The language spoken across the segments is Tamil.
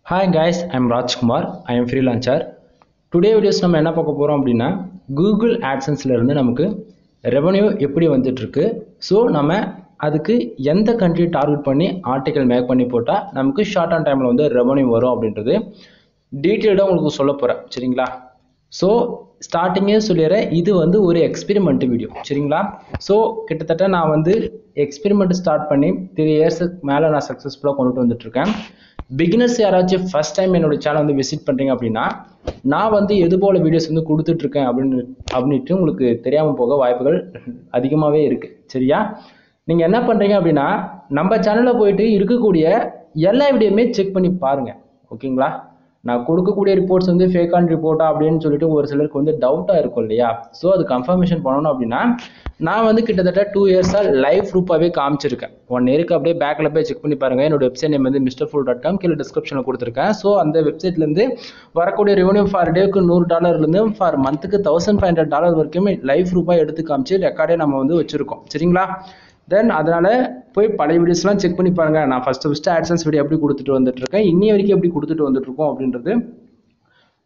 Hi guys, I'm Rajkumar. I am freelancer. Today videos நம்ம என்ன பார்க்க போறோம் அப்படின்னா Google AdSenseல இருந்து நமக்கு ரெவென்யூ எப்படி வந்துட்டு இருக்கு. ஸோ நம்ம அதுக்கு எந்த கண்ட்ரி டார்கெட் பண்ணி ஆர்டிகல் மேக் பண்ணி போட்டால் நமக்கு ஷார்ட் ஆன் டைமில் வந்து ரெவென்யூ வரும் அப்படின்றது டீட்டெயில்டாக உங்களுக்கு சொல்ல போகிறேன். சரிங்களா? ஸோ ஸ்டார்டிங்கே சொல்லிடுறேன், இது வந்து ஒரு எக்ஸ்பெரிமெண்ட் வீடியோ. சரிங்களா? ஸோ கிட்டத்தட்ட நான் வந்து எக்ஸ்பெரிமெண்ட் ஸ்டார்ட் பண்ணி 3 இயர்ஸுக்கு மேலே நான் சக்ஸஸ்ஃபுல்லாக கொண்டுட்டு வந்துட்டுருக்கேன். பிகினர்ஸ் யாராச்சும் ஃபர்ஸ்ட் டைம் என்னோட சேனல் வந்து விசிட் பண்ணுறீங்க அப்படின்னா நான் வந்து எது போல் வீடியோஸ் வந்து கொடுத்துட்ருக்கேன் அப்படின்ட்டு உங்களுக்கு தெரியாமல் போக வாய்ப்புகள் அதிகமாகவே இருக்குது. சரியா? நீங்கள் என்ன பண்ணுறீங்க அப்படின்னா நம்ம சேனலில் போயிட்டு இருக்கக்கூடிய எல்லா வீடியோமே செக் பண்ணி பாருங்கள். ஓகேங்களா? நான் கொடுக்கக்கூடிய ரிப்போர்ட்ஸ் வந்து ஃபேக்கான ரிப்போர்ட்டா அப்படின்னு சொல்லிட்டு ஒரு சிலருக்கு வந்து டவுட்டாக இருக்கும் இல்லையா? ஸோ அது கன்ஃபர்மேஷன் பண்ணணும் அப்படின்னா நான் வந்து கிட்டத்தட்ட 2 இயர்ஸாக லைவ் ப்ரூஃபாகவே காமிச்சிருக்கேன். 1 இயருக்கு அப்படியே பேக்கில் போய் செக் பண்ணி பாருங்கள். என்னோட வெப்சைட் நேம் வந்து MrFool.com கீழே டிஸ்கிரிப்ஷனில் கொடுத்துருக்கேன். ஸோ அந்த வெப்சைட்லேருந்து வரக்கூடிய ரெவன்யூ ஃபார் டேக்கு $100 ஃபார் மந்த்துக்கு $1500 வரைக்குமே லைவ் ப்ரூஃபாக எடுத்து காமிச்சு ரெக்கார்டே நம்ம வந்து வச்சுருக்கோம். சரிங்களா? தென் அதனால் போய் பழைய வீடியோஸ்லாம் செக் பண்ணி பாருங்கள். நான் ஃபஸ்ட்டு AdSense வீடியோ எப்படி கொடுத்துட்டு வந்துட்டுருக்கேன், இன்னி வரைக்கும் எப்படி கொடுத்துட்டு வந்துட்டுருக்கோம் அப்படின்றது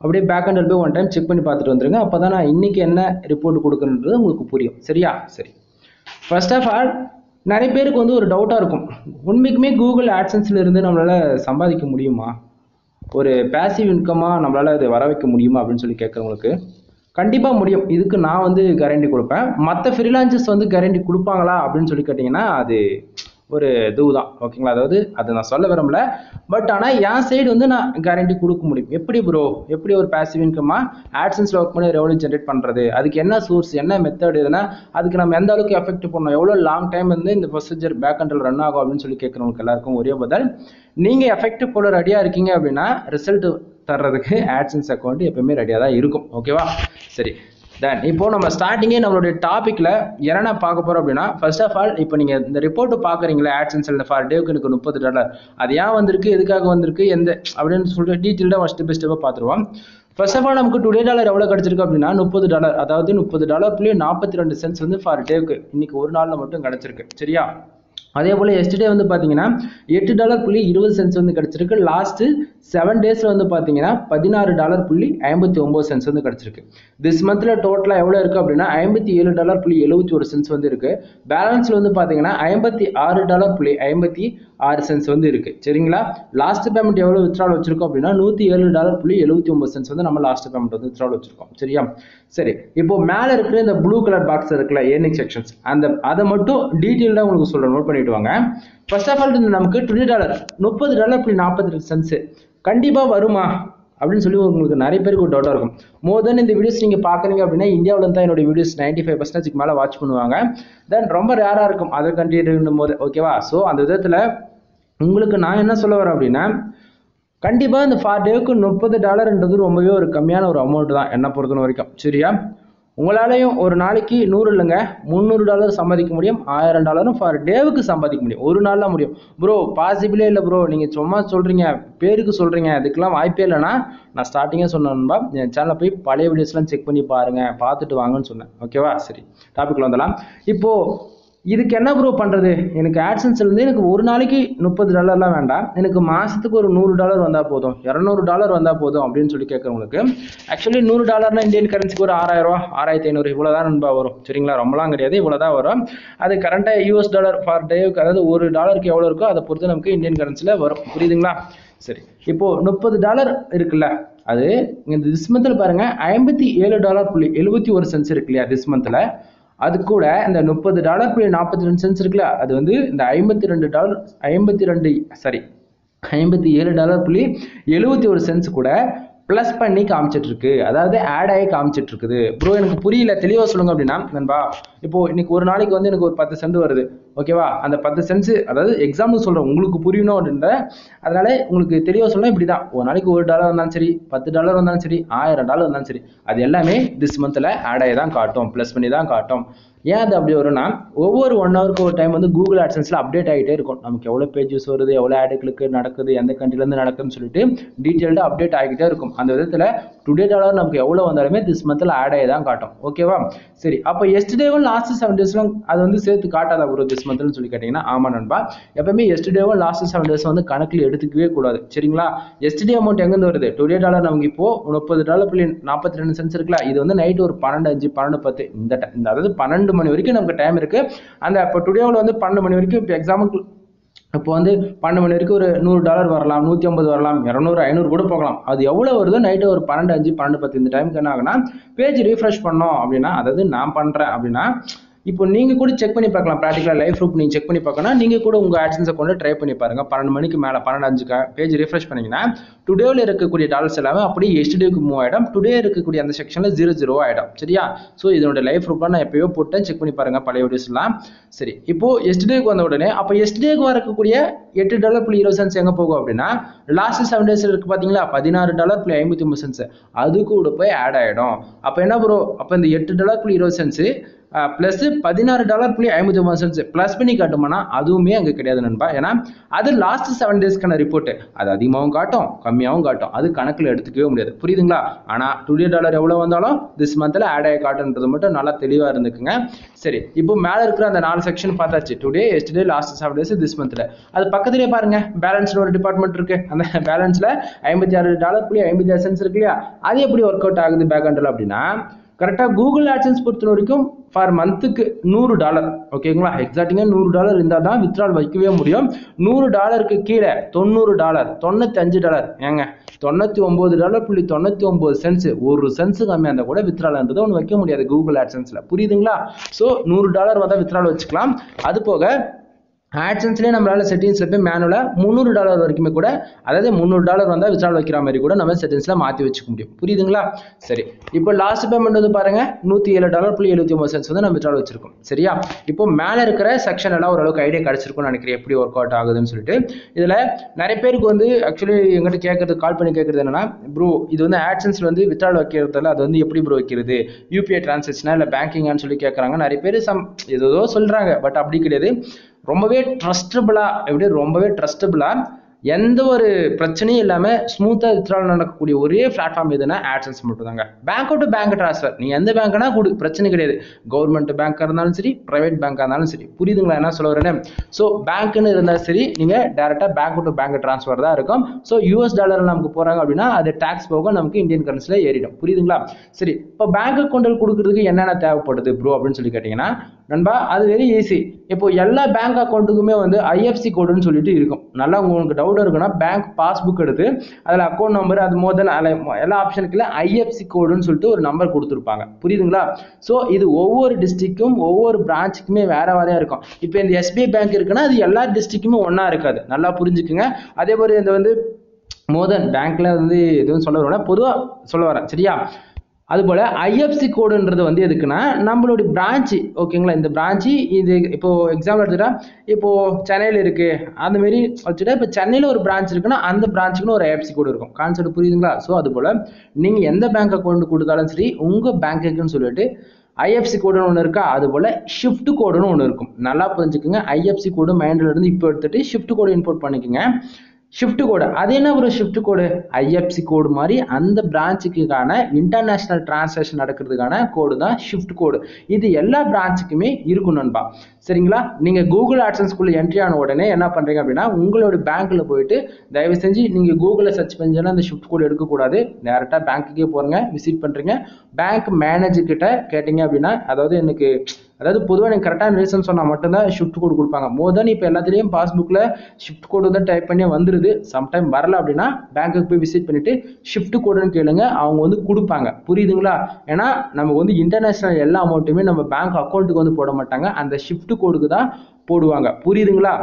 அப்படியே பேக் அண்ட் போய் 1 டைம் செக் பண்ணி பார்த்துட்டு வந்துருங்க. அப்போ தான் நான் இன்றைக்கி என்ன ரிப்போர்ட் கொடுக்குறது உங்களுக்கு புரியும். சரியா? சரி, ஃபர்ஸ்ட் ஆஃப் ஆல் நிறைய பேருக்கு வந்து ஒரு டவுட்டாக இருக்கும், உண்மைக்குமே கூகுள் ஆட்சன்ஸில் இருந்து நம்மளால் சம்பாதிக்க முடியுமா, ஒரு பேசிவ் இன்கமாக நம்மளால் அது வர வைக்க முடியுமா அப்படின்னு சொல்லி கேட்குறவங்களுக்கு கண்டிப்பாக முடியும். இதுக்கு நான் வந்து கேரண்டி கொடுப்பேன். மற்ற ஃப்ரீலான்சர்ஸ் வந்து கேரண்டி கொடுப்பாங்களா அப்படின்னு சொல்லி கேட்டிங்கன்னா அது ஒரு இதுதான். ஓகேங்களா? அதாவது அது நான் சொல்ல விரும்பல. பட் ஆனால் என் சைடு வந்து நான் கேரண்டி கொடுக்க முடியும். எப்படி ப்ரோ, எப்படி ஒரு பேசிவ் இன்கமாக ஆட்சன்ஸில் ஒர்க் பண்ணி ரெவன்யூ ஜென்ரேட் பண்ணுறது, அதுக்கு என்ன சோர்ஸ், என்ன மெத்தட், எதுனா அதுக்கு நம்ம எந்த அளவுக்கு எஃபெக்ட் பண்ணணும், எவ்வளோ லாங் டைம் வந்து இந்த ப்ரொசீஜர் பேக் அண்டில் ரன் ஆகும் அப்படின்னு சொல்லி கேட்குறவங்களுக்கு எல்லாருக்கும் ஒரே பதில், நீங்கள் எஃபெக்டிவ் போல ரெடியாக இருக்கீங்க அப்படின்னா ரிசல்ட் தர்றதுக்கு ஆட்சன்ஸ் அக்கௌண்ட் எப்பவுமே ரெடியாக தான் இருக்கும். ஓகேவா? சரி, தென் இப்போ நம்ம ஸ்டார்டிங்கே நம்மளுடைய டாப்பிக்கில் என்னென்ன பார்க்க போகிறோம் அப்படின்னா, ஃபர்ஸ்ட் ஆஃப் ஆல் இப்போ நீங்கள் இந்த ரிப்போர்ட்டு பார்க்குறீங்களா AdSense ஃபார் டேவுக்கு எனக்கு $30, அது ஏன் வந்திருக்கு, எதுக்காக வந்திருக்கு, எந்த அப்படின்னு சொல்லிட்டு டீட்டெயில்டாக ஸ்டெப் பை ஸ்டெப்பாக பார்த்துருவோம். ஃபர்ஸ்ட் ஆஃப் ஆல் நமக்கு $2 எவ்வளோ கிடச்சிருக்கு அப்படின்னா $30, அதாவது $30.42 வந்து ஃபார் டேவுக்கு இன்னைக்கு ஒரு நாளில் மட்டும் கிடச்சிருக்கு. சரியா? அதே போல் எஸ்டர்டே வந்து பார்த்தீங்கன்னா $8.20 வந்து கிடச்சிருக்கு. லாஸ்ட்டு 7 டேஸில் வந்து பார்த்தீங்கன்னா $16.59 வந்து கிடச்சிருக்கு. திஸ் மந்தில் டோட்டலாக எவ்வளோ இருக்குது அப்படின்னா $57.71 வந்து இருக்குது. பேலன்ஸில் வந்து பார்த்தீங்கன்னா $56.56 வந்து இருக்குது. சரிங்களா? லாஸ்ட் பேமெண்ட் எவ்வளோ வித்ட்ரால் வச்சிருக்கோம் அப்படின்னா $107.79 வந்து நம்ம லாஸ்ட் பேமெண்ட் வந்து வித்ட்ரால் வச்சிருக்கோம். சரியா? சரி, இப்போ மேலே இருக்கிற இந்த ப்ளூ கலர் பாக்ஸ் இருக்குல்ல, ஏர்னிங் செக்ஷன்ஸ், அதை மட்டும் டீட்டெயில்டாக உங்களுக்கு சொல்கிறேன், நோட் பண்ணிட்டு வாங்க. ஃபர்ஸ்ட் ஆஃப் ஆல் நமக்கு $20.42 கண்டிப்பாக வருமா அப்படின்னு சொல்லி உங்களுக்கு நிறைய பேருக்கு ஒரு டவுட்டாக இருக்கும். மோர் தென் இந்த வீடியோஸ் நீங்கள் பார்க்குறீங்க அப்படின்னா இந்தியாவில் தான் என்னோட வீடியோஸ் 95% மேலே வாட்ச் பண்ணுவாங்க. தென் ரொம்ப ரேராக இருக்கும் அதர் கண்ட்ரின்னும் போது. ஓகேவா? ஸோ அந்த விதத்தில் உங்களுக்கு நான் என்ன சொல்ல வரேன் அப்படின்னா, கண்டிப்பாக இந்த ஃபார் டேவுக்கு $30 ரொம்பவே ஒரு கம்மியான ஒரு அமௌண்ட் தான் என்னை பொறுத்த வரைக்கும். சரியா? உங்களாலையும் ஒரு நாளைக்கு 100 இல்லைங்க $300 சம்பாதிக்க முடியும், $1000 ஃபார் டேவுக்கு சம்பாதிக்க முடியும். ஒரு நாளில் முடியும். ப்ரோ பாசிபிளே இல்லை ப்ரோ, நீங்கள் சும்மா சொல்கிறீங்க, பேருக்கு சொல்கிறீங்க, அதுக்கெல்லாம் வாய்ப்பே இல்லைன்னா நான் ஸ்டார்டிங்கே சொன்னேன்பா, என் சேனலில் போய் பழைய வீடியோஸ்லாம் செக் பண்ணி பாருங்கள், பார்த்துட்டு வாங்கன்னு சொன்னேன். ஓகேவா? சரி, டாபிக்ல வந்துடலாம். இப்போது இதுக்கு என்ன ப்ரூவ் பண்ணுறது, எனக்கு ஆட்சன்ஸ்லேருந்து எனக்கு ஒரு நாளைக்கு $30 வேண்டாம், எனக்கு மாதத்துக்கு ஒரு $100 வந்தால் போதும், $200 வந்தால் போதும் அப்படின்னு சொல்லி கேட்குறவங்களுக்கு ஆக்சுவலி $100 இந்தியன் கரன்சிக்கு ஒரு $6000 $6500 இவ்வளோ தான் நண்பா வரும். சரிங்களா? ரொம்பலாம் கிடையாது, இவ்வளோ தான் வரும். அது கரண்ட்டாக US$ ஃபார் டேவுக்கு, அதாவது $1 எவ்வளோ இருக்கோ அதை பொறுத்து நமக்கு இந்தியன் கரன்சியில் வரும். புரியுதுங்களா? சரி, இப்போது $30 இருக்குல்ல, அது இந்த திஸ் மந்தில் பாருங்கள் $57.71 இருக்கு இல்லையா திஸ் மந்தில், அது கூட இந்த $30.42 இருக்குல்ல, அது வந்து இந்த $57.71 கூட ப்ளஸ் பண்ணி காமிச்சிட்டு இருக்கு, அதாவது ஆட் ஆகி காமிச்சிட்டு இருக்குது. ப்ரோ எனக்கு புரியல, தெளிவாக சொல்லுங்க அப்படின்னா, நண்பா இப்போ இன்னைக்கு ஒரு நாளைக்கு வந்து எனக்கு ஒரு 10 சென்ட் வருது. ஓகேவா? அந்த 10 சென்ட்ஸ், அதாவது எக்ஸாம்பிள் சொல்கிறேன் உங்களுக்கு புரியணும் அப்படின்ற, அதனால உங்களுக்கு தெளிவாக சொல்லணும். இப்படி தான் ஒரு நாளைக்கு $1 வந்தாலும் சரி, $10 வந்தாலும் சரி, $1000 வந்தாலும் சரி, அது எல்லாமே திஸ் மந்தில் ஆட் ஆகி தான் காட்டும், ப்ளஸ் பண்ணி தான் காட்டும். ஏன் அது அப்படி வரும்னா, ஒவ்வொரு 1 ஹவருக்கு ஒரு டைம் வந்து கூகுள் ஆட்சன்ஸில் அப்டேட் ஆகிட்டே இருக்கும். நமக்கு எவ்வளோ பேஜஸ் வருது, எவ்வளோ ஆடுகளுக்கு நடக்குது, எந்த கண்ட்ரிலேருந்து நடக்குதுன்னு சொல்லிட்டு டீட்டெயில்டாக அப்டேட் ஆகிட்டே இருக்கும். அந்த விதத்தில் $2 நமக்கு எவ்வளோ வந்தாலுமே திஸ் மந்தில் ஆட் ஆகி தான் காட்டும். ஓகேவா? சரி, அப்போ எஸ்டர்டேவும் லாஸ்ட் 7 டேஸ்லாம் அது வந்து சேர்த்து காட்டாத ஒரு திஸ் திஸ் மந்த்னு சொல்லி கேட்டிங்கன்னா ஆமாம் நண்பா. எப்பவுமே எஸ்டர்டேவும் லாஸ்ட் 7 days வந்து கணக்கில் எடுத்துக்கவே கூடாது. சரிங்களா? எஸ்டர்டே அமௌண்ட் எங்கேருந்து வருது? டுடே டாலர் நமக்கு இப்போ $30.42 இருக்குல்ல, இது வந்து நைட் ஒரு 12:05 12:10 இந்த அதாவது 12 மணி வரைக்கும் நமக்கு டைம் இருக்கு. அந்த இப்போ டுடேவில் வந்து 12 மணி வரைக்கும் இப்போ எக்ஸாம்பிள் இப்போ வந்து 12 மணி வரைக்கும் ஒரு $100 வரலாம், 150 வரலாம், 200 500 கூட போகலாம். அது எவ்வளோ வருதோ நைட்டு ஒரு 12:05 12:10 இந்த டைமுக்கு என்ன ஆகுனா பேஜ் ரீஃப்ரெஷ் பண்ணோம் அப்படின்னா, அதாவது நான் பண்ணுறேன் அப்படின்னா இப்போ நீங்கள் கூட செக் பண்ணி பார்க்கலாம். ப்ராக்டிக்கலாக லைஃப் ப்ரூஃப் நீங்கள் செக் பண்ணி பார்க்கணும். நீங்கள் கூட உங்கள் ஆட்சன்ஸை கொண்டு ட்ரை பண்ணி பாருங்கள். 12 மணிக்கு மேலே 12:05 பேஜ் ரீஃப்ரெஷ் பண்ணிங்கன்னா டுடேவில் இருக்கக்கூடிய டாலர்ஸ் எல்லாமே அப்படியே எஸ்டர்டேக்கு மூவ் ஆகிடும். டுடே இருக்கக்கூடிய அந்த செக்ஷனில் 0 ஆகிடும். சரியா? ஸோ இதோட லைஃப் ப்ரூஃப்லாம் நான் எப்போயோ போட்டேன், செக் பண்ணி பாருங்கள் பழைய வீடியோஸ்லாம். சரி, இப்போது எஸ்டர்டேக்கு வந்த உடனே அப்போ எஸ்டர்டேக்கு வரக்கூடிய $8.20 எங்கே போகும் அப்படின்னா லாஸ்ட் 7 days இருக்குது பார்த்தீங்களா, $16.59 அது கூட போய் ஆட் ஆகிடும். அப்போ என்ன ப்ரோ, அப்போ இந்த $8.20 ப்ளஸ் $16.59 ப்ளஸ் பண்ணி காட்டுமானா அதுவுமே அங்கே கிடையாது நண்பா. ஏன்னா அது லாஸ்ட் 7 daysக்கான ரிப்போர்ட்டு. அது அதிகமாகவும் காட்டும், கம்மியாகவும் காட்டும். அது கணக்கில் எடுத்துக்கவே முடியாது. புரியுதுங்களா? ஆனால் டுடே டாலர் எவ்வளோ வந்தாலும் திஸ் மந்தில் ஆட் ஆகி காட்டுன்றது மட்டும் நல்லா தெளிவாக இருந்துக்குங்க. சரி, இப்போ மேலே இருக்கிற அந்த 4 செக்ஷன் பார்த்தாச்சு. Today, yesterday, last 7 days, this மந்தில். அது பக்கத்துலேயே பாருங்க, பேலன்ஸ்ல ஒரு டிபார்ட்மெண்ட் இருக்கு. அந்த பேலன்ஸ்ல $56.56 இருக்கு இல்லையா, அது எப்படி ஒர்க் அவுட் ஆகுது பேக் ஹண்டில் அப்படின்னா கரெக்டாக கூகுள் ஆட்சன்ஸ் பொறுத்த வரைக்கும் ஃபார் மந்த்துக்கு $100. ஓகேங்களா? எக்ஸாக்டிங்காக $100 இருந்தால் தான் வித்ட்ரால் வைக்கவே முடியும். $100 கீழே $90 $95 ஏங்க $99.99 ஒரு சென்ஸ் கம்மியாக இருந்தால் கூட வித்ட்ரால்ன்றது ஒன்று வைக்க முடியாது கூகுள் ஆட்சன்ஸில். புரியுதுங்களா? ஸோ $100 வந்தால் வித்ட்ரால் வச்சுக்கலாம். அது போக ஆட்சன்ஸ்லேயே நம்மளால செட்டிங்ஸில் போய் மேனுவலாக $300 வரைக்குமே கூட, அதாவது $300 வந்தால் வித்ட்ரால் வைக்கிற மாதிரி கூட நம்ம செட்டிங்ஸில் மாற்றி வச்சுக்க முடியும். புரியுதுங்களா? சரி, இப்போ லாஸ்ட் பேமெண்ட் வந்து பாருங்கள் $107.79 வந்து நம்ம வித்ட்ரால் வச்சிருக்கோம். சரியா? இப்போ மேலே இருக்கிற செக்ஷன் எல்லாம் ஓரளவுக்கு ஐடியா கிடச்சிருக்கும்னு நினைக்கிறேன் எப்படி ஒர்க் அவுட் ஆகுதுன்னு சொல்லிட்டு. இதில் நிறைய பேருக்கு வந்து ஆக்சுவலி எங்கிட்ட கேட்கறது, கால் பண்ணி கேட்கறது என்னன்னா, ப்ரோ இது வந்து ஆட்சன்ஸில் வந்து வித்ட்ரால் வைக்கிறதால அது வந்து எப்படி ப்ரோ வைக்கிறது, யூபிஐ டிரான்சாக்ஷனா இல்லை பேங்கிங்கான்னு சொல்லி கேட்குறாங்க. நிறைய பேர் ஏதோ சொல்கிறாங்க. பட் அப்படி கிடையாது. ரொம்பவே ட்ரஸ்டபுளா எந்த ஒரு பிரச்சனையும் இல்லாமல் ஸ்மூத்தாக வித்ட்ரால் நடக்கக்கூடிய ஒரே பிளாட்ஃபார்ம் எதுனா ஆட்சன்ஸ் மட்டும் தாங்க. பேங்க் டு பேங்க் ட்ரான்ஸ்ஃபர் நீங்கள் எந்த பேங்க்னா கொடு, பிரச்சனை கிடையாது. கவர்மெண்ட் பேங்காக இருந்தாலும் சரி, ப்ரைவேட் பேங்காக இருந்தாலும் சரி. புரியுதுங்களா என்ன சொல்ல வரேன்னு? ஸோ பேங்க்னு இருந்தாலும் சரி, நீங்கள் டேரெக்டாக பேங்க் டு பேங்க் ட்ரான்ஸ்ஃபர் தான் இருக்கும். ஸோ US டாலர் நமக்கு போகிறாங்க அப்படின்னா அது டேக்ஸ் போக நமக்கு இந்தியன் கரன்சியில் ஏறிடும். புரியுதுங்களா? சரி, இப்போ பேங்க் அக்கௌண்ட்டில் கொடுக்குறதுக்கு என்னென்ன தேவைப்படுது ப்ரோ அப்படின்னு சொல்லி கேட்டிங்கன்னா நண்பா, அது வெரி ஈஸி. இப்போ எல்லா பேங்க் அக்கௌண்ட்டுக்குமே வந்து IFSC கோடுன்னு சொல்லிட்டு இருக்கும். நல்லா உங்களுக்கு டவுட் இருக்குன்னா பேங்க் பாஸ்புக் எடுத்து அதில் அக்கௌண்ட் நம்பர் அது எல்லா ஆப்ஷனுக்குள்ள IFSC கோடுன்னு சொல்லிட்டு ஒரு நம்பர் கொடுத்துருப்பாங்க. புரியுதுங்களா? ஸோ இது ஒவ்வொரு டிஸ்ட்ரிக்டும் ஒவ்வொரு பிரான்ச்சுக்குமே வேற வேறையா இருக்கும். இப்போ இந்த SBI பேங்க் இருக்குன்னா அது எல்லா டிஸ்ட்ரிக்ட்டுமே ஒன்றா இருக்காது. நல்லா புரிஞ்சுக்குங்க. அதே மாதிரி இந்த வந்து மோதன் பேங்க்ல வந்து எதுவும் சொல்ல வரேன், பொதுவாக சொல்ல வரேன். சரியா? அதுபோல் IFSC கோடுன்றது வந்து எதுக்குன்னா நம்மளுடைய பிரான்ச்சு. ஓகேங்களா? இந்த பிரான்ச்சு இது இப்போ எக்ஸாம்பிள் எடுத்துட்டா இப்போ சென்னையில் இருக்குது, அந்தமாரி வச்சுட்டா இப்போ சென்னையில் ஒரு பிரான்ச் இருக்குன்னா அந்த பிரான்ச்சுக்குன்னு ஒரு IFSC கோடு இருக்கும். கான்செப்ட் புரியுதுங்களா? ஸோ அதுபோல் நீங்கள் எந்த பேங்க் அக்கௌண்ட் கொடுத்தாலும் சரி உங்கள் பேங்க்குன்னு சொல்லிட்டு IFSC கோடுன்னு ஒன்று இருக்கா, அதுபோல் ஷிஃப்ட் கோடுன்னு ஒன்று இருக்கும். நல்லா புரிஞ்சுக்குங்க. IFSC கோடு மைண்டில் இருந்து இப்போ எடுத்துகிட்டு ஷிஃப்ட் கோடு இன்போர்ட் பண்ணிக்கோங்க. ஷிஃப்ட் கோடு அது என்ன ஒரு ஷிஃப்ட் கோடு? IFSC கோடு மாதிரி அந்த பிரான்ச்சுக்கான இன்டர்நேஷனல் டிரான்சாக்ஷன் நடக்கிறதுக்கான கோடு தான் ஷிஃப்ட் கோடு. இது எல்லா பிரான்ச்சுக்குமே இருக்கும் நண்பா. சரிங்களா? நீங்கள் கூகுள் ஆட்சன்ஸ்குள்ளே என்ட்ரி ஆன உடனே என்ன பண்ணுறீங்க அப்படின்னா உங்களோட பேங்க்கில் போயிட்டு தயவு செஞ்சு நீங்கள் கூகுளில் சர்ச் பண்ணிங்கன்னா அந்த ஷிஃப்ட் கோடு எடுக்கக்கூடாது. டேரெக்டாக பேங்க்குக்கே போகிறீங்க, விசிட் பண்ணுறீங்க. பேங்க் மேனேஜர்கிட்ட கேட்டிங்க அப்படின்னா, அதாவது பொதுவாக எனக்கு கரெக்டான ரீசன் சொன்னால் மட்டும்தான் ஷிஃப்ட் கோடு கொடுப்பாங்க. மோர் தென் இப்போ எல்லாத்துலேயும் பாஸ்புக்கில் ஷிஃப்ட் கோடு தான் டைப் பண்ணி வந்துடுது. சம்டைம் வரல அப்படின்னா பேங்க்குக்கு போய் விசிட் பண்ணிவிட்டு ஷிஃப்ட் கோடுன்னு கேளுங்க, அவங்க வந்து கொடுப்பாங்க. புரியுதுங்களா? ஏன்னா நம்ம வந்து இன்டர்நேஷனல் எல்லா அமௌண்ட்டுமே நம்ம பேங்க் அக்கௌண்ட்டுக்கு வந்து போட மாட்டாங்க, அந்த ஷிஃப்ட் கோடுக்கு தான் போடுவாங்க. புரியுதுங்களா?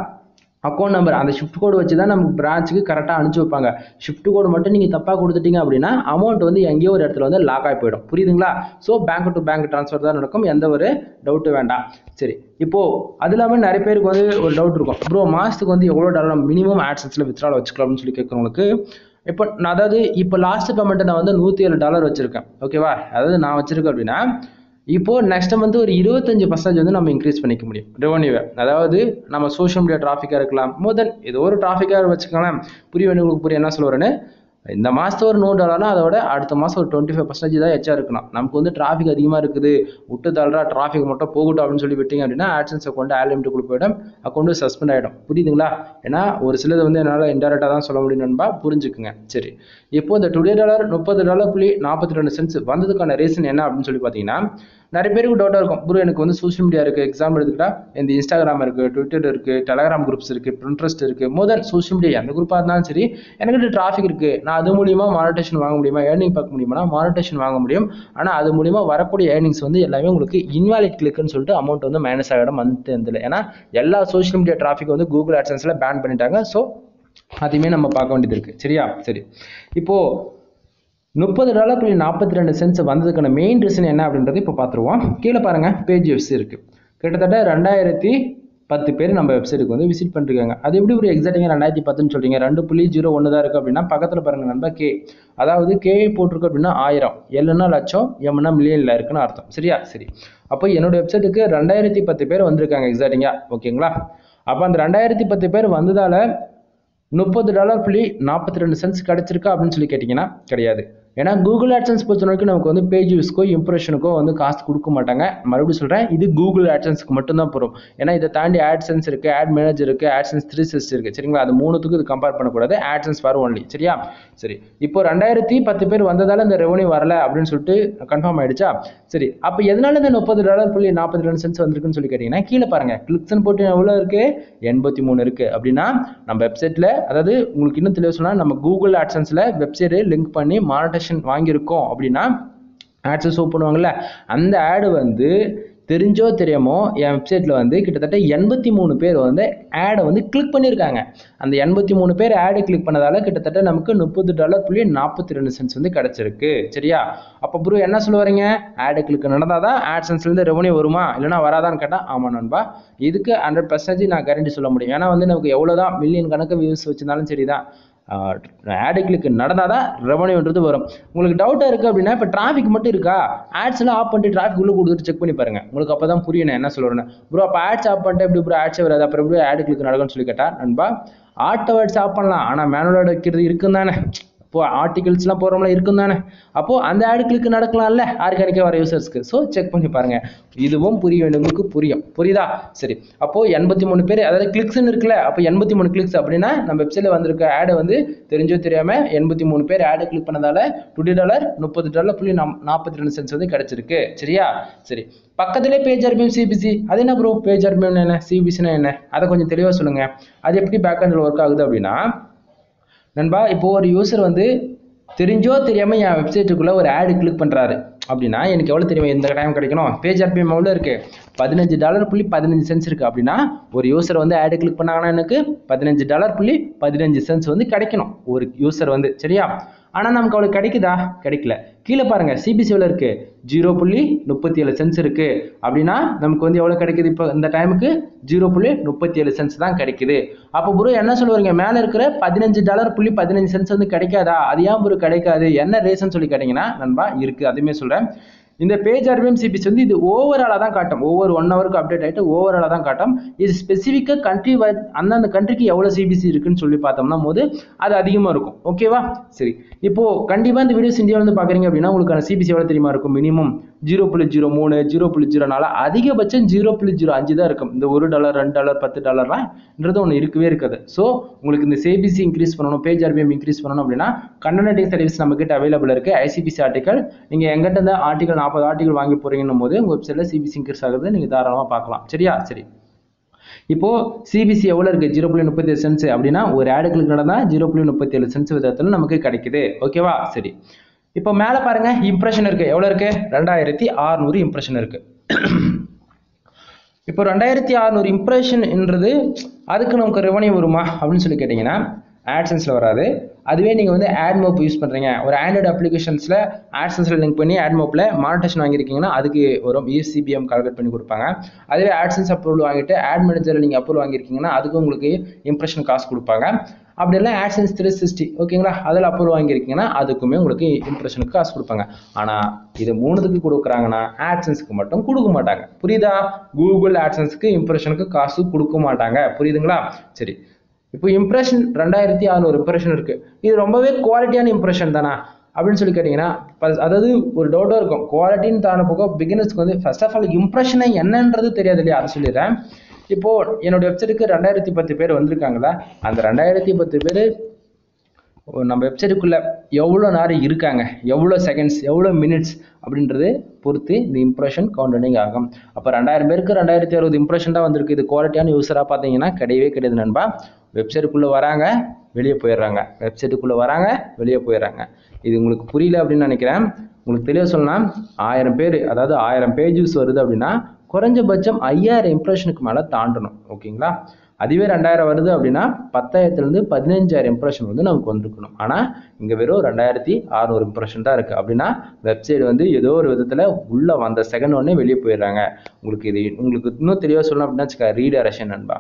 அக்கௌண்ட் நம்பர் அந்த ஷிஃப்ட் கோடு வச்சு தான் நம்ம பிரான்ச்சுக்கு கரெக்டாக அனுப்பிச்சி வைப்பாங்க. ஷிஃப்ட் கோடு மட்டும் நீங்கள் தப்பாக கொடுத்துட்டீங்க அப்படின்னா அமௌண்ட் வந்து எங்கேயோ ஒரு இடத்துல வந்து லாக் ஆகி போயிடும். புரியுதுங்களா? So bank to bank transfer தான் நடக்கும், எந்த ஒரு டவுட்டு வேண்டாம். சரி, இப்போது அது இல்லாமல் நிறைய பேருக்கு வந்து ஒரு டவுட் இருக்கும், ப்ரோ மாதத்துக்கு வந்து எவ்வளோ டாலர் மினிமம் ஆட்சன்ஸில் வித்ட்ரால் வச்சுக்கலாம்னு சொல்லி கேட்குறவங்களுக்கு இப்போ லாஸ்ட் பேமெண்ட்டை நான் வந்து $107 வச்சுருக்கேன். ஓகேவா? அதாவது நான் வச்சுருக்கேன் அப்படின்னா இப்போது நெக்ஸ்ட் மந்த் ஒரு 25% வந்து நம்ம இன்க்ரீஸ் பண்ணிக்க முடியும் ரெவன்யூவை. அதாவது நம்ம சோஷியல் மீடியா டிராஃபிக்காக இருக்கலாம், மோர் தென் ஏதோ ஒரு டிராஃபிக்காக வச்சுக்கலாம். உங்களுக்கு புரிய என்ன சொல்ல வரேன்னு இந்த மாதம் ஒரு $100 அதோட அடுத்த மாதம் ஒரு 25% தான் எச்சா இருக்கணும். நமக்கு வந்து டிராஃபிக் அதிகமாக இருக்குது, விட்டு தள்ளுறா டிராஃபிக் மட்டும் போகட்டும் அப்படின்னு சொல்லி விட்டீங்க அப்படின்னா ஆட்சன்ஸ் அக்கௌண்ட் ஆட் லிமிட்டுக்குள்ள போயிடும், அக்கௌண்ட் சஸ்பெண்ட் ஆகிடும். புரியுதுங்களா? ஏன்னா ஒரு சிலது வந்து என்னால் இன்டெரக்டாக தான் சொல்ல முடியும் நண்பா, புரிஞ்சுக்குங்க. சரி, இப்போ இந்த டுடே டாலர் $30.42 வந்ததுக்கான ரீசன் என்ன அப்படின்னு சொல்லி பார்த்தீங்கன்னா, நிறைய பேருக்கு டவுட்டாக இருக்கும், ப்ரோ எனக்கு வந்து சோஷியல் மீடியா இருக்குது, எக்ஸாம்பிள் எடுத்துக்கிட்டா இந்த இன்ஸ்டாகிராம் இருக்குது, ட்விட்டர் இருக்குது, டெலகிராம் குரூப்ஸ் இருக்குது, பிரிண்ட்ரெஸ்ட் இருக்குது, மோர் சோஷியல் மீடியா எந்த குரூப்பாக இருந்தாலும் சரி, எனக்கு டிராஃபிக் இருக்குது, நான் அது மூலியமாக மானிட்டேஷன் வாங்க முடியுமா, ஏர்னிங் பார்க்க முடியுமா, மானிட்டேஷன் வாங்க முடியும். ஆனால் அது மூலியமாக வரக்கூடிய ஏர்னிங்ஸ் வந்து எல்லாமே உங்களுக்கு இன்வாலிட் கிளிக்குன்னு சொல்லிட்டு அமௌண்ட் வந்து மைனஸ் ஆகிடும் மந்த் எந்தில். ஏன்னா எல்லா சோஷியல் மீடியா டிராஃபிக் வந்து கூகுள் ஆட்சன்ஸில் பேன் பண்ணிட்டாங்க. ஸோ அதையுமே நம்ம பார்க்க வேண்டியது இருக்குது. சரியா? சரி, இப்போது $30.42 வந்ததுக்கான மெயின் ரீசன் என்ன அப்படின்றது இப்போ பார்த்துருவோம். கீழே பாருங்கள், பேஜ் வியூஸ் இருக்குது. கிட்டத்தட்ட 2010 பேர் நம்ம வெப்சைட்டுக்கு வந்து விசிட் பண்ணிருக்காங்க. அது எப்படி ஒரு எக்ஸாக்டிங்காக 2010ன்னு சொல்கிறீங்க? 2.01 தான் இருக்குது அப்படின்னா பக்கத்தில் பாருங்கள் நண்பா, கே, அதாவது கே போட்டிருக்கு அப்படின்னா 1000, எல்லுன்னா லட்சம், எம்னா மில்லியனில் இருக்குன்னு அர்த்தம். சரியா? சரி, அப்போ என்னோட வெப்சைட்டுக்கு 2010 பேர் வந்திருக்காங்க எக்ஸாக்டிங்காக. ஓகேங்களா? அப்போ அந்த 2010 பேர் வந்ததால் $30.42 கிடைச்சிருக்கா அப்படின்னு சொல்லி கேட்டிங்கன்னா கிடையாது. ஏன்னா கூகுள் ஆட்சன்ஸ் பொறுத்த வரைக்கும் நமக்கு வந்து பேஜ் வியூஸ்க்கோ இம்ப்ரெஷனுக்கோ வந்து காசு கொடுக்க மாட்டாங்க. மறுபடியும் சொல்கிறேன், இது கூகுள் ஆட்சன்ஸ்க்கு மட்டும்தான் போகும். ஏன்னா இதை தாண்டி ஆட்சன்ஸ் இருக்குது, ஆட் மேனேஜர் இருக்குது, ஆட்சன்ஸ் 360 இருக்குது. சரிங்களா? அது மூணுத்துக்கு இது கம்பேர் பண்ணக்கூடாது. ஆட்சன்ஸ் ஃபார் ஒன்லி. சரியா? சரி, இப்போ 2010 பேர் வந்ததால் இந்த ரெவன்யூ வரல அப்படின்னு சொல்லிட்டு கன்ஃபார்ம் ஆயிடுச்சா? சரி, அப்போ எதனால இந்த $30.42 வந்திருக்குன்னு சொல்லி கேட்டிங்கன்னா கீழே பாருங்கள், கிளிக்ஸ்ன்னு போட்டு எவ்வளோ இருக்குது? 83 இருக்குது. அப்படின்னா நம்ம வெப்சைட்டில், அதாவது உங்களுக்கு இன்னும் தெளிவாக சொன்னால், நம்ம கூகுள் ஆட்சன்ஸில் வெப்சைட்டை லிங்க் பண்ணி மானிட்டேஷன் வாங்கியிருக்கோம் அப்படின்னா ஆட்ஸ் ஓப்பன் பண்ணுவாங்கல்ல, அந்த ஆடு வந்து தெரிஞ்சோ தெரியாமோ என் வெப்சைட்டில் வந்து கிட்டத்தட்ட 83 பேர் வந்து ஆடை வந்து கிளிக் பண்ணியிருக்காங்க. அந்த 83 பேர் ஆடை கிளிக் பண்ணதால கிட்டத்தட்ட நமக்கு $30.42 வந்து கிடச்சிருக்கு. சரியா? அப்போ ப்ரோ என்ன சொல்ல வரீங்க? ஆடை கிளிக் நடந்தால் தான் ஆட்சன்ஸ்லேருந்து ரெவன்யூ வருமா, இல்லைனா வராதான்னு கேட்டால் ஆமாம் நண்பா, இதுக்கு 100% நான் கேரண்டி சொல்ல முடியும். ஏன்னா வந்து நமக்கு எவ்வளோதான் மில்லியன் கணக்கு வியூஸ் வச்சிருந்தாலும் சரி தான், ஆடு கிளிக் நடந்தால் தான் ரெவன்யூன்றது வரும். உங்களுக்கு டவுட்டாக இருக்குது அப்படின்னா, இப்போ டிராஃபிக் மட்டும் இருக்கா, ஆட்ஸ்லாம் ஆஃப் பண்ணிட்டு டிராஃபிக் உள்ளே கொடுத்துட்டு செக் பண்ணி பாருங்கள். உங்களுக்கு அப்போ தான் புரியும் நான் என்ன சொல்கிறேன்னு. ப்ரோ அப்போ ஆட்ஸ் ஆஃப் பண்ணிட்டு எப்படி ப்ரோ ஆட்ஸே வராது, அப்புறம் எப்படி ஆடு கிளிக் நடக்கும்னு சொல்லி கேட்டால் நண்பா, ஆட்டோ ஆட்ஸ் ஆஃப் பண்ணலாம், ஆனால் மேனுவலோட வைக்கிறது இருக்கும் தானே. இப்போ ஆர்டிகல்ஸ்லாம் போகிறோம்ல இருக்கும் தானே, அப்போது அந்த ஆடு கிளிக் நடக்கலாம்ல ஆர்கானிக்காக வர யூசர்ஸ்க்கு. ஸோ செக் பண்ணி பாருங்கள், இதுவும் புரிய வேண்டியவங்களுக்கு புரியும். புரியுதா? சரி, அப்போது 83 பேர், அதாவது கிளிக்ஸ்ன்னு இருக்குல்ல, அப்போ 83 கிளிக்ஸ் அப்படின்னா நம்ம வெப்சைட்டில் வந்திருக்க ஆடை வந்து தெரிஞ்சோ தெரியாமல் 83 பேர் ஆடை கிளிக் பண்ணதால $30.42 வந்து கிடச்சிருக்கு. சரியா? சரி, பக்கத்திலே பேஜ் ஆர்பிஎம் சிபிசி. அது என்ன ப்ரோ பேஜ் ஆர்பிஎம் என்ன, சிபிசினா என்ன, அதை கொஞ்சம் தெளிவாக சொல்லுங்கள். அது எப்படி பேக்ஹெண்டில் ஒர்க் ஆகுது அப்படின்னா நண்பா, இப்போ ஒரு யூசர் வந்து தெரிஞ்சோ தெரியாமல் என் வெப்சைட்டுக்குள்ளே ஒரு ஆடு கிளிக் பண்ணுறாரு அப்படின்னா எனக்கு எவ்வளோ தெரியுமா இந்த டைம் கிடைக்கணும்? பேஜ் ஆர்பிஎம் எவ்வளோ இருக்குது? $15.15 இருக்குது. அப்படின்னா ஒரு யூசர் வந்து ஆடு கிளிக் பண்ணாங்கன்னா எனக்கு $15.15 வந்து கிடைக்கணும் ஒரு யூசர் வந்து. சரியா? ஆனால் நமக்கு அவ்வளோ கிடைக்குதா? கிடைக்கல. கீழே பாருங்கள், சிபிசி எவ்வளோ இருக்குது? 0.37 இருக்குது. அப்படின்னா நமக்கு வந்து எவ்வளோ கிடைக்குது? இப்போ இந்த டைமுக்கு 0.37 தான் கிடைக்குது. அப்போ ப்ரோ என்ன சொல்லுவாங்க, மேலே இருக்கிற $15.15 வந்து கிடைக்காதா? அது ஏன் ப்ரோ கிடைக்காது, என்ன ரீசன் சொல்லி கேட்டிங்கன்னா நண்பா இருக்குது, அதுவுமே சொல்கிறேன். இந்த பேஜ் ஆர்பிஎம் சிபிசி வந்து இது ஓவராலாக தான் காட்டும், ஒவ்வொரு 1 ஹவருக்கு அப்டேட் ஆகிட்டு ஓவராலாக தான் காட்டும். இது ஸ்பெசிஃபிக்காக கண்ட்ரி அந்தந்த கண்ட்ரிக்கு எவ்வளோ சிபிசி இருக்குன்னு சொல்லி பார்த்தோம்னா போது அது அதிகமாக இருக்கும். ஓகேவா? சரி, இப்போது கண்டிப்பாக இந்த வீடியோஸ் இந்தியாவில் வந்து பார்க்குறீங்க அப்படின்னா உங்களுக்கான சிபிசி எவ்வளோ தெரியுமா இருக்கும்? மினிமம் 0.03, 0.04, அதிகபட்சம் 0.05 தான் இருக்கும். இந்த $1, $2, $10ன்றது ஒன்று இருக்கவே இருக்காது. ஸோ உங்களுக்கு இந்த சிபிசி இன்க்ரீஸ் பண்ணணும், பேஜ் ஆர்பிஎம் இன்க்ரீஸ் பண்ணணும் அப்படின்னா கண்டென்ட் ரைட்டிங் சர்வீஸ் நம்மகிட்ட அவைலபிள் இருக்குது. ஐசிபிசி ஆர்டிகல், நீங்கள் எங்கிட்ட இந்த ஆர்டிகல் 40 ஆர்டிகல் வாங்கி போகிறீங்கன்னும் போது உங்கள் வெப்சைட்டில் சிபிசி இன்க்ரீஸ் ஆகுது, நீங்கள் தாராளமாக பார்க்கலாம். சரியா? சரி, இப்போது சிபிசி எவ்வளோ இருக்குது? 0.37 அப்படின்னா ஒரு ஆடு கிளிக் நடந்தால் 0.37 விதத்தில் நமக்கு கிடைக்குது. ஓகேவா? சரி, இப்போ மேலே பாருங்கள், இம்ப்ரெஷன் இருக்குது. எவ்வளோ இருக்குது? 2600 இம்ப்ரெஷன் இருக்குது. இப்போ 2600 இம்ப்ரெஷன்ன்றது அதுக்கு நமக்கு ரெவன்யூ வருமா அப்படின்னு சொல்லி கேட்டிங்கன்னா ஆட்சன்ஸில் வராது. அதுவே நீங்கள் வந்து ஆட்மோப் யூஸ் பண்ணுறீங்க, ஒரு ஆண்ட்ராய்டு அப்ளிகேஷன்ஸில் ஆட்சன்ஸில் லிங்க் பண்ணி ஆட்மோப்பில் மானிட்டேஷன் வாங்கியிருக்கீங்கன்னா அதுக்கு வரும், ECPM கால்குலேட் பண்ணி கொடுப்பாங்க. அதுவே ஆட்சன்ஸ் அப்ரூவல் வாங்கிட்டு ஆட் மேனேஜரில் நீங்கள் அப்ரூவல் வாங்கியிருக்கீங்கன்னா அதுக்கு உங்களுக்கு இம்ப்ரெஷன் காசு கொடுப்பாங்க. அப்படி இல்லை ஆட்சன்ஸ் 360, ஓகேங்களா, அதில் அப்ரூவல் வாங்கியிருக்கீங்கன்னா அதுக்குமே உங்களுக்கு இம்ப்ரெஷனுக்கு காசு கொடுப்பாங்க. ஆனால் இது மூணுத்துக்கு கொடுக்குறாங்கன்னா ஆட்சன்ஸுக்கு மட்டும் கொடுக்க மாட்டாங்க. புரியுதா? கூகுள் ஆட்சன்ஸுக்கு இம்ப்ரெஷனுக்கு காசு கொடுக்க மாட்டாங்க. புரியுதுங்களா? சரி, இப்போ இம்ப்ரெஷன் 2600 இம்ப்ரெஷன் இருக்கு. இது ரொம்பவே குவாலிட்டியான இம்ப்ரெஷன் தானா அப்படின்னு சொல்லி கேட்டிங்கன்னா, அதாவது ஒரு டவுட்டாக இருக்கும். குவாலிட்டின்னு தான போக பிகினர்ஸ்க்கு வந்து ஃபர்ஸ்ட் ஆஃப் ஆல் இம்ப்ரெஷனை என்னன்றது தெரியாது இல்லையா, அதை சொல்லிடுறேன். இப்போ என்னோட வெப்சைட்டுக்கு 2010 பேர் வந்திருக்காங்களா, அந்த 2010 பேர் நம்ம வெப்சைட்டுக்குள்ள எவ்வளோ நேரம் இருக்காங்க, எவ்வளோ செகண்ட்ஸ், எவ்வளோ மினிட்ஸ் அப்படின்றது பொறுத்து இந்த இம்ப்ரெஷன் கவுண்டிங் ஆகும். அப்போ 2000 பேருக்கு 2060 இம்ப்ரெஷன் தான் வந்திருக்கு. இது குவாலிட்டியான யூஸராக பார்த்தீங்கன்னா கிடையவே கிடையாது நண்பா. வெப்சைட்டுக்குள்ளே வராங்க, வெளியே போயிடுறாங்க, வெப்சைட்டுக்குள்ளே வராங்க, வெளியே போயிடுறாங்க. இது உங்களுக்கு புரியல அப்படின்னு நினைக்கிறேன். உங்களுக்கு தெளிவாக சொல்லலாம், 1000 பேர், அதாவது 1000 பேஜஸ் வருது அப்படின்னா குறைஞ்சபட்சம் 5000 இம்ப்ரெஷனுக்கு மேலே தாண்டணும். ஓகேங்களா? அதுவே 2000 வருது அப்படின்னா 10,000லேருந்து 15,000 இம்ப்ரெஷன் வந்து நமக்கு வந்துருக்கணும். ஆனால் இங்கே வெறும் 2600 இம்ப்ரெஷன் தான் இருக்குது. அப்படின்னா வெப்சைட் வந்து ஏதோ ஒரு விதத்தில் உள்ளே வந்த செகண்ட் ஒன்னே வெளியே போயிடுறாங்க. உங்களுக்கு இன்னும் தெளிவாக சொல்லணும் அப்படின்னா வச்சுக்க, ரீடைரக்ஷன் நண்பா.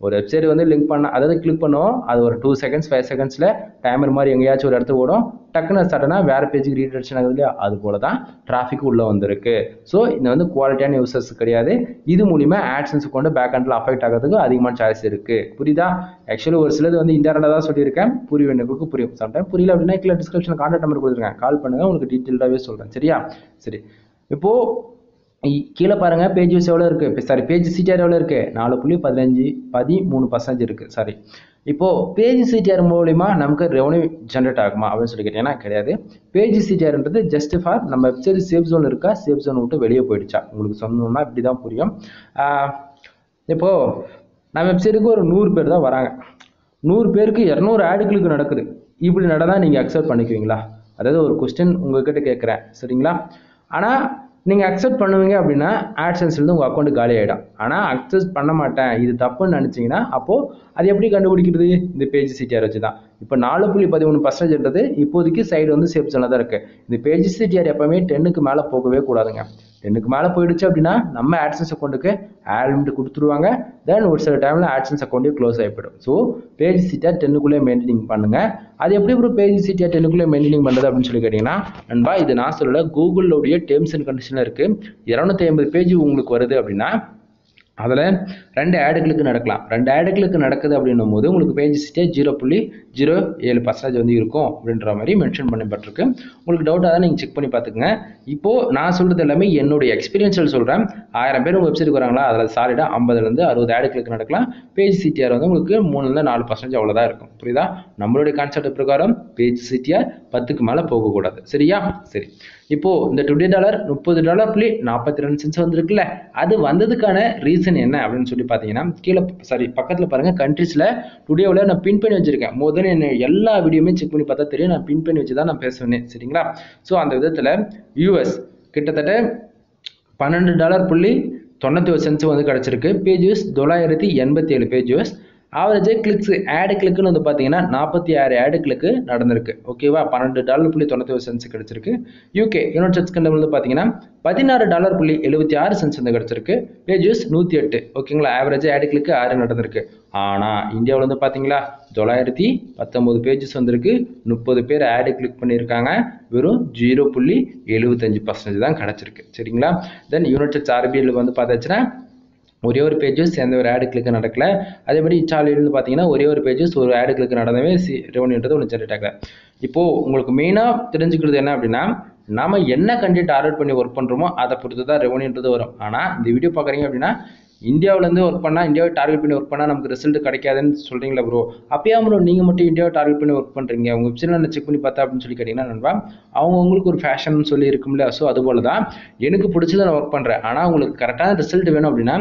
ஒரு வெப்சைட் வந்து லிங்க் பண்ண, அதாவது கிளிக் பண்ணுவோம், அது ஒரு 2 செகண்ட்ஸ் 5 செகண்ட்ஸில் டைமர் மாதிரி எங்கேயாச்சும் ஒரு இடத்துக்கு ஓடும், டக்குன்னு சடனாக வேறு பேஜுக்கு ரீடைரக்ஷன் ஆகுது இல்லையா, அது போல தான் டிராஃபிக் உள்ளே வந்திருக்கு. ஸோ இது வந்து குவாலிட்டியான யூசர்ஸ் கிடையாது. இது மூலிமா ஆட்சன்ஸ் கொண்டு பேக் ஹண்டில் அஃபெக்ட் ஆகிறதுக்கு அதிகமான சாய்ஸ் இருக்குது. புரியுதா? ஆக்சுவலி ஒரு சிலது வந்து இன்டர்னலாக தான் சொல்லியிருக்கேன், புரிய வேண்டியவங்களுக்கு புரியும். சம்டைம் புரியல அப்படின்னா கீழே டிஸ்கிரிப்ஷனில் கான்டாக்ட் நம்பர் கொடுத்துருக்கேன், கால் பண்ணுங்கள், உங்களுக்கு டீட்டெயில்டாகவே சொல்கிறேன். சரியா? சரி, இப்போது கீழே பாருங்க, பேஜ் யூஸ் எவ்வளோ இருக்குது, சாரி பேஜ் சிடிஆர் எவ்வளோ இருக்குது, 4.13% இருக்குது. சாரி, இப்போது பேஜ் சிடிஆர் மூலிமா நமக்கு ரெவன்யூ ஜென்ரேட் ஆகுமா அப்படின்னு சொல்லி கேட்டீங்கன்னா கிடையாது. பேஜ் சிடிஆர்ன்றது ஜஸ்ட் ஃபார் நம்ம வெப்சைட் சேஃப் ஜோன் இருக்கா, சேஃப் ஜோன் விட்டு வெளியே போயிடுச்சா, உங்களுக்கு சொன்னோம்னா இப்படி தான் புரியும். இப்போது நம்ம வெப்சைட்டுக்கு ஒரு 100 பேர் தான் வராங்க, 100 பேருக்கு 200 ஆடுகளுக்கு நடக்குது. இப்படி நடந்தால் நீங்கள் அக்செப்ட் பண்ணிக்குவீங்களா? அதாவது ஒரு கொஸ்டின் உங்கள்கிட்ட கேட்குறேன், சரிங்களா? ஆனால் நீங்கள் அக்செப்ட் பண்ணுவீங்க அப்படின்னா ஆட்சன்ஸ்லேருந்து உங்கள் அக்கௌண்ட் காலி ஆகிடும். ஆனால் அக்செப்ட் பண்ண மாட்டேன், இது தப்புன்னு நினச்சிங்கன்னா அப்போது அது எப்படி கண்டுபிடிக்கிறது? இந்த பேஜ் சிடிஆர் வச்சு தான். இப்போ 4.13%ன்றது இப்போதைக்கு சைடு வந்து சேஃப் ஜோனில் தான் இருக்குது. இந்த பேஜ் சிடிஆர் எப்போவுமே 10க்கு மேலே போகவே கூடாதுங்க. 10க்கு மேலே போயிடுச்சு அப்படின்னா நம்ம ஆட்சன்ஸ் அக்கௌண்ட்டுக்கு ஆட் லிமிட் கொடுத்துருவாங்க. தென் ஒரு சில டைமில் ஆட்சன்ஸ் அக்கௌண்ட்டே க்ளோஸ் ஆகிப்படும். ஸோ பேஜ் சிடிஆர் 10க்குள்ளே மெயின்டைனிங் பண்ணுங்கள். அது எப்படி ஒரு பேஜ் சிடிஆர் 10க்குள்ளே மெயின்டைனிங் பண்ணுறது அப்படின்னு சொல்லி கேட்டிங்கன்னா நண்பா, இது நான் சொல்லலை, கூகுளோடைய டேர்ம்ஸ் அண்ட் கண்டிஷனில் இருக்குது. 250 பேஜ் உங்களுக்கு வருது அப்படின்னா அதில் 2 ஆடுகளுக்கு நடக்கலாம். 2 ஆடுகளுக்கு நடக்குது அப்படின்னும் போது உங்களுக்கு பேஜ் சிடிஆர் 0.07% வந்து இருக்கும் அப்படின்ற மாதிரி மென்ஷன் பண்ணப்பட்டிருக்கு. உங்களுக்கு டவுட்டாக தான் நீங்கள் செக் பண்ணி பார்த்துக்குங்க. இப்போது நான் சொல்கிறது எல்லாமே என்னுடைய எக்ஸ்பீரியன்ஸில் சொல்கிறேன். 1000 பேர் உங்கள் வெப்சைட்டுக்கு வராங்களா, அதில் சாலிடாக 50லேருந்து 60 ஆடுகளுக்கு நடக்கலாம். பேஜ் சிடிஆர் வந்து உங்களுக்கு 3லேருந்து 4% அவ்வளோதான் இருக்கும். புரியுதா? நம்மளுடைய கான்செப்ட் பிரகாரம் பேஜ் சிடிஆர் 10க்கு மேலே போகக்கூடாது. சரியா? சரி, இப்போது இந்த $20.42 வந்திருக்குல்ல, அது வந்ததுக்கான ரீசன் என்ன அப்படின்னு சொல்லி பார்த்தீங்கன்னா கீழே பக்கத்தில் பாருங்கள், கண்ட்ரீஸில் டுடேவில் நான் பின் பண்ணி வச்சுருக்கேன். முதல்ல என்ன எல்லா வீடியோமே செக் பண்ணி பார்த்தா தெரியும், நான் பின் பண்ணி வச்சு தான் நான் பேசுவேன். சரிங்களா? ஸோ அந்த விதத்தில் யூஎஸ் கிட்டத்தட்ட $12.91 வந்து கிடச்சிருக்கு. Pages 987 pages. ஆவரேஜ் கிளிக்ஸ், ஆடு கிளிக்குன்னு வந்து பார்த்தீங்கன்னா 46 ஆடு கிளிக்கு நடந்திருக்கு. ஓகேவா? $12.91 கிடைச்சிருக்கு. யூகே யுனைடெட் ஸ்டேட்ஸ் கண்ட்ரில வந்து பார்த்தீங்கன்னா $16.76 வந்து கிடைச்சிருக்கு. பேஜஸ் 108. ஓகேங்களா? ஆவரேஜ் ஆடு கிளிக்கு 6 நடந்திருக்கு. ஆனால் இந்தியாவில் வந்து பார்த்தீங்களா 919 பேஜஸ் வந்திருக்கு. 30 பேர் ஆடு கிளிக் பண்ணியிருக்காங்க. வெறும் 0.75% தான் கிடச்சிருக்கு. சரிங்களா? தென் யுனைடெட் ஸ்டேட்ஸ் ஆர்பிஐல வந்து பார்த்தாச்சுன்னா ஒரே ஒரு பேஜஸ் எந்த ஒரு ஆடு கிளிக்கு நடக்கல. அதே மாதிரி இத்தாலியிலிருந்து பார்த்தீங்கன்னா ஒரே ஒரு பேஜஸ் ஒரு ஆடு கிளிக்கு நடந்தவே ரெவன்யூன்றது ஒன்று ஜென்ரேட் ஆகல. இப்போது உங்களுக்கு மெயினாக தெரிஞ்சுக்கிறது என்ன அப்படின்னா, நாம் என்ன கண்டென்ட் டார்கெட் பண்ணி ஒர்க் பண்ணுறோமோ அதை பொறுத்து தான் ரெவன்யூன்றது வரும். ஆனால் இந்த வீடியோ பார்க்குறீங்க அப்படின்னா இந்தியாவிலேருந்து ஒர்க் பண்ணால், இந்தியாவை டார்கெட் பண்ணி ஒர்க் பண்ணால் நமக்கு ரிசல்ட் கிடைக்காதுன்னு சொல்கிறீங்களா ப்ரோ? அப்பயா ப்ரோ நீங்கள் மட்டும் இந்தியாவை டார்கெட் பண்ணி ஒர்க் பண்ணுறீங்க, உங்கள் வெப்சைட்டில் செக் பண்ணி பார்த்தா அப்படின்னு சொல்லி கேட்டிங்கன்னா நண்பா, அவங்களுக்கு ஒரு ஃபேஷன் சொல்லி இருக்கும்ல. ஸோ அதுபோல தான் எனக்கு பிடிச்சதை நான் ஒர்க் பண்ணுறேன். ஆனால் உங்களுக்கு கரெக்டான ரிசல்ட் வேணும் அப்படின்னா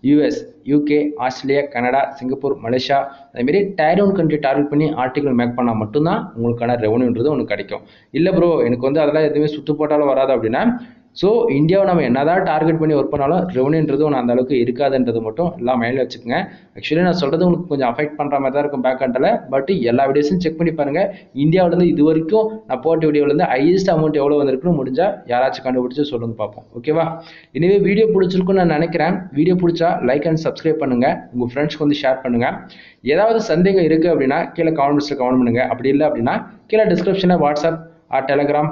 US, UK, Australia, Canada, Singapore, Malaysia, அதேமாரி டயர் 1 கண்ட்ரி டார்கெட் பண்ணி ஆர்டிகல் மேக் பண்ணால் மட்டும்தான் உங்களுக்கான ரெவன்யூன்றது ஒன்று கிடைக்கும். இல்லை ப்ரோ எனக்கு வந்து அதெல்லாம் எதுவுமே சுற்று போட்டாலும் வராது அப்படின்னா, ஸோ இந்தியாவை நம்ம என்னதான் டார்கெட் பண்ணி ஒர்க் பண்ணாலும் ரெவன்யூன்றது ஒன்று அந்த அளவுக்கு இருக்காதுன்றது மட்டும் எல்லாம் மைண்டில் வச்சுக்கோங்க. ஆக்சுவலி நான் சொல்கிறது உங்களுக்கு கொஞ்சம் அஃபெக்ட் பண்ணுற மாதிரி தான் இருக்கும் பேக் ஹண்டில். பட் எல்லா வீடியோஸும் செக் பண்ணி பாருங்கள். இந்தியாவிலேருந்து இது வரைக்கும் நான் போட்ட வீடியோவிலேருந்து ஹையஸ்ட் அமௌண்ட் எவ்வளோ வந்திருக்குன்னு முடிஞ்சால் யாராச்சும் கண்டுபிடிச்சி சொல்லுங்க பார்ப்போம். ஓகேவா? இனிமேல் வீடியோ பிடிச்சிருக்குன்னு நான் நினைக்கிறேன். வீடியோ பிடிச்சா லைக் அண்ட் சப்ஸ்கிரைப் பண்ணுங்கள். உங்கள் ஃப்ரெண்ட்ஸ்க்கு வந்து ஷேர் பண்ணுங்கள். ஏதாவது சந்தேகம் இருக்குது அப்படின்னா கீழே கமெண்ட் பாக்ஸில் கமெண்ட் பண்ணுங்கள். அப்படி இல்லை அப்படின்னா கீழே டிஸ்கிரிப்ஷனில் வாட்ஸ்அப் டெலகிராம்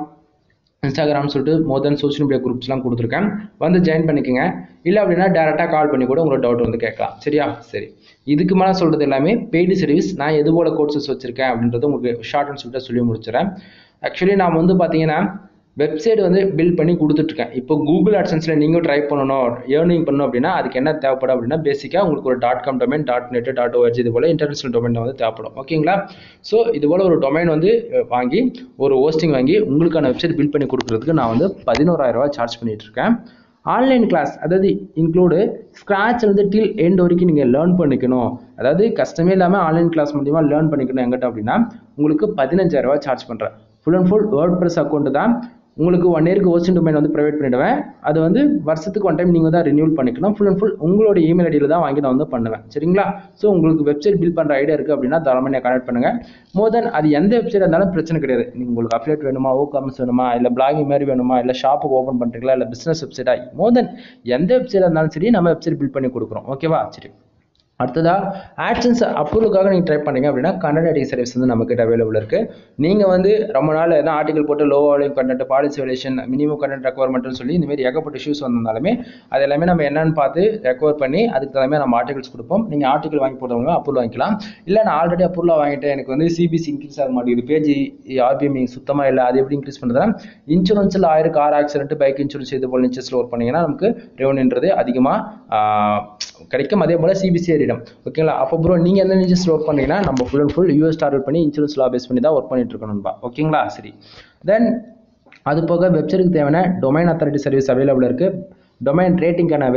இன்ஸ்டாகிராம் சொல்லிட்டு மோர் தென் சோஷியல் மீடியா குரூப்ஸ்லாம் கொடுத்துருக்கேன். வந்து ஜாயின் பண்ணிக்கோங்க. இல்லை அப்படின்னா டேரெக்டாக கால் பண்ணி கூட உங்களோட டவுட் வந்து கேட்கலாம். சரியா? சரி. இதுக்கு மேலே சொல்கிறது எல்லாமே பெய்டு சர்வீஸ். நான் எது போல் கோர்சஸ் வச்சுருக்கேன் அப்படின்றது உங்களுக்கு ஷார்ட் அண்ட் ஸ்வீட்டாக சொல்லி முடிச்சிடறேன். ஆக்சுவலி நான் வந்து பார்த்தீங்கன்னா வெப்சைட் வந்து பில்ட் பண்ணி கொடுத்துட்ருக்கேன். இப்போ கூகுள் ஆட்சன்ஸில் நீங்கள் ட்ரை பண்ணணும், ஏர்னிங் பண்ணணும் அப்படின்னா அதுக்கு என்ன தேவைப்படும் அப்படின்னா பேசிக்காக உங்களுக்கு ஒரு .com டொமைன், .net, .org இது போல் இன்டர்நேஷனல் டொமைன் வந்து தேவைப்படும். ஓகேங்களா? ஸோ இது போல் ஒரு டொமைன் வந்து வாங்கி ஒரு ஹோஸ்டிங் வாங்கி உங்களுக்கான வெப்சைட் பில்ட் பண்ணி கொடுக்குறதுக்கு நான் வந்து 11,000 ரூபா சார்ஜ் பண்ணிகிட்ருக்கேன். ஆன்லைன் கிளாஸ், அதாவது இன்க்ளூடு ஸ்க்ராட்ச் வந்து டில் எண்ட் வரைக்கும் நீங்கள் லேர்ன் பண்ணிக்கணும், அதாவது கஷ்டமே இல்லாமல் ஆன்லைன் கிளாஸ் மூலியமாக லேர்ன் பண்ணிக்கணும் எங்கிட்ட அப்படின்னா உங்களுக்கு 15,000 ரூபா சார்ஜ் பண்ணுறேன். Full and full WordPress account தான். உங்களுக்கு 1 இயருக்கு ஹோஸ்டிங் டொமைன் வந்து ப்ரொவைட் பண்ணிவிடுவேன். அது வந்து வருஷத்துக்கு 1 டைம் நீங்கள் தான் ரினியூல் பண்ணிக்கணும். ஃபுல் அண்ட் ஃபுல் உங்களோட இமெயில் ஐடியில் தான் வாங்கி நான் வந்து பண்ணுவேன். சரிங்களா? ஸோ உங்களுக்கு வெப்சைட் பில்ட் பண்ணுற ஐடியா இருக்குது அப்படின்னா தாராளமாக நீங்கள் கனெக்ட் பண்ணுங்கள். மோர் தென் அது எந்த வெப்சைட் இருந்தாலும் பிரச்சனை கிடையாது. நீங்கள் உங்களுக்கு அஃபிலியேட் வேணுமா, காமர்ஸ் வேணுமா, இல்லை பிளாகிங் மாதிரி வேணுமா, இல்லை ஷாப்புக்கு ஓப்பன் பண்ணுறீங்களா, இல்லை பிஸ்னஸ் வெப்சைட்டாக, மோர் தென் எந்த வெப்சைட்டாக இருந்தாலும் சரி நம்ம வெப்சைட் பில்ட் பண்ணி கொடுக்குறோம். ஓகேவா? சரி. அடுத்ததாக ஆட்சன்ஸ் அப்ரூவலுக்காக நீங்கள் ட்ரை பண்ணீங்க அப்படின்னா கண்டென்ட் ரைட்டிங் சர்வீஸ் வந்து நம்மக்கிட்ட அவைலபிள் இருக்குது. நீங்கள் வந்து ரொம்ப நாள் எதாவது ஆர்டிகல் போட்டு low volume content, policy violation, minimum content ரெக்வயர்மெண்ட்னு சொல்லி இந்தமாரி ஏகப்பட்ட இஷ்யூஸ் வந்தாலுமே அது எல்லாமே நம்ம என்னன்னு பார்த்து ரெக்கவர் பண்ணி அதுக்கு தகுந்த நம்ம ஆர்டிகல்ஸ் கொடுப்போம். நீங்கள் ஆர்டிகல் வாங்கி போடுறவங்க அப்ரூவல் வாங்கிக்கலாம். இல்லை நான் ஆல்ரெடி அப்ரூவலாக வாங்கிட்டேன், எனக்கு வந்து சிபிசி இன்க்ரீஸ் ஆக மாட்டேங்குது, பேஜ் ஆர்பிஎம் சுத்தமாக இல்லை, அது எப்படி இன்க்ரீஸ் பண்ணுறதுனா இன்சூரன்ஸில் 1000 கார் ஆக்சிடென்ட், பைக் இன்சூரன்ஸ் இது போல் நிச்சயத்தில் ஒர்க் பண்ணிங்கன்னா நமக்கு ரெவன்யூன்றது அதிகமாக கிடைக்கும். அதே போல் சிபிசி ஏறிடும். ஓகேங்களா? அப்போ ப்ரோ நீங்கள் எந்த நிச்சயத்தில் ஒர்க் பண்ணீங்கன்னா நம்ம full and full US target பண்ணி இன்சூரன்ஸ் லா பேஸ் பண்ணி தான் ஒர்க் பண்ணிட்டு இருக்கணும்பா. ஓகேங்களா? சரி. தென் அது போக வெப்சைட்டுக்கு தேவையான டொமைன் அத்தாரிட்டி சர்வீஸ் அவைலபிள் இருக்குது. டொமைன் ரேட்டிங்கான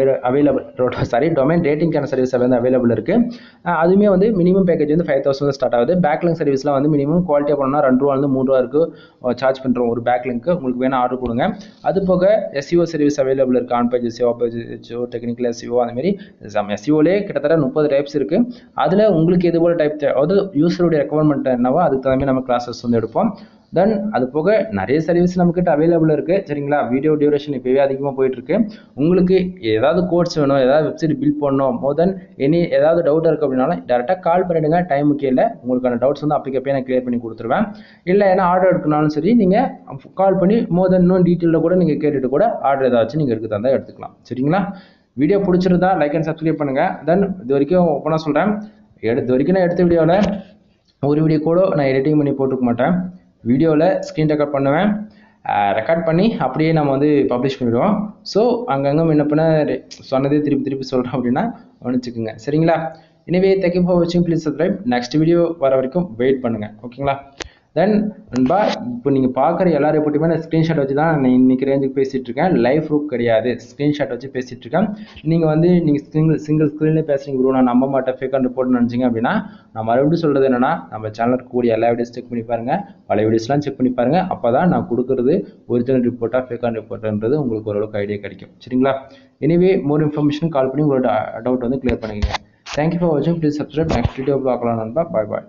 டொமைன் ரேட்டிங்கான சர்வீஸ் வந்து அவைலபிள் இருக்குது. அதுவுமே வந்து மினிமம் பேக்கேஜ் வந்து 5,000 ஸ்டார்ட் ஆகுது. பேக்லிங்க் சர்வீஸ்லாம் வந்து மினிமம் குவாலிட்டியாக பண்ணணும்னா 2 ரூபாலேருந்து 3 ரூபா இருக்குது சார்ஜ் பண்ணுறோம் ஒரு பேக்லிங்க்கு. உங்களுக்கு வேணால் ஆர்டர் கொடுங்க. அது போக எஸ்இஓ சர்வீஸ் அவைலபிள் இருக்குது. On page SEO, off page SEO, technical SEO, அந்தமாரி எஸ்இஓலே கிட்டத்தட்ட 30 டைப்ஸ் இருக்குது. அதில் உங்களுக்கு எது போல் டைப் அதாவது யூஸருடைய ரெக்குவயர்மெண்ட் என்னவோ அதுக்கு தகுந்த நம்ம கிளாஸஸ் வந்து எடுப்போம். தென் அது போக நிறைய சர்வீஸ் நம்மக்கிட்ட அவைலபிள் இருக்குது. சரிங்களா? வீடியோ டியூரேஷன் இப்போவே அதிகமாக போயிட்டுருக்கு. உங்களுக்கு ஏதாவது கோர்ஸ் வேணும், ஏதாவது வெப்சைட் பில்ட் பண்ணணும், மோர் தென் ஏதாவது டவுட் இருக்குது அப்படின்னாலும் டேரெக்டாக கால் பண்ணிவிடுங்க. டைம் முக்கியம் இல்லை, உங்களுக்கான டவுட்ஸ் வந்து அப்போக்கப்பே நான் கிளியர் பண்ணி கொடுத்துருவேன். இல்லை ஏன்னா ஆர்டர் எடுக்கணும்னாலும் சரி நீங்கள் கால் பண்ணி மோர் தென் இன்னும் டீட்டெயிலில் கூட நீங்கள் கேட்டுட்டு கூட ஆர்டர் ஏதாச்சும் நீங்கள் எடுக்க தந்தால் எடுத்துக்கலாம். சரிங்களா? வீடியோ பிடிச்சிருந்தா லைக் அண்ட் சப்ஸ்கிரைப் பண்ணுங்கள். தென் இது வரைக்கும் ஓப்பனாக சொல்கிறேன், இது வரைக்கும் நான் எடுத்த வீடியோவில் ஒரு வீடியோ கூட நான் எடிட்டிங் பண்ணி போட்டுக்க மாட்டேன். வீடியோவில் ஸ்க்ரீன் ரெக்கார்ட் பண்ணுவேன், ரெக்கார்ட் பண்ணி அப்படியே நம்ம வந்து பப்ளிஷ் பண்ணிவிடுவோம். ஸோ அங்கங்கே முன்ன பின்ன சொன்னதே திருப்பி சொல்கிறோம் அப்படின்னா கவனிச்சுக்குங்க. சரிங்களா? எனவே தேங்க் யூ ஃபார் வாட்சிங். Please subscribe. நெக்ஸ்ட் வீடியோ வர வரைக்கும் வெயிட் பண்ணுங்கள். ஓகேங்களா? தென் நண்பா, இப்போ நீங்கள் பார்க்குற எல்லா ரிப்போர்ட்டுமே நான் ஸ்க்ரீன்ஷாட் வச்சு தான் நான் இன்றைக்கி ரேஞ்சுக்கு பேசிகிட்டு இருக்கேன். லைவ் ப்ரூஃப் கிடையாது, ஸ்க்ரீன்ஷாட் வச்சு பேசிகிட்டு இருக்கேன். நீங்கள் வந்து நீங்கள் சிங்கிள் ஸ்க்ரீன்லேயே பேசுகிறீங்க ப்ரோ, நான் நம்ப மாட்டேன், ஃபேக்கான ரிப்போர்ட் நினச்சிங்க அப்படின்னா நான் மறுபடியும் சொல்கிறது என்னென்னா நம்ம சேனலுக்கு கூடிய எல்லா வீடியோஸ் செக் பண்ணி பாருங்கள், பல வீடியோஸ்லாம் செக் பண்ணி பாருங்கள். அப்போ தான் நான் கொடுக்குறது ஒரிஜினல் ரிப்போர்ட்டாக ஃபேக்கான ரிப்போர்ட்டுன்றது உங்களுக்கு ஓரளவுக்கு ஐடியா கிடைக்கும். சரிங்களா? எனிவே மோர் இன்ஃபர்மேஷன் கால் பண்ணி உங்களோட டவுட் வந்து கிளியர் பண்ணிக்கங்க. தேங்க்யூ ஃபார் வாட்சிங். Please subscribe. நெக்ஸ்ட் வீடியோ பார்க்கலாம் நண்பா. பாய் பாய்.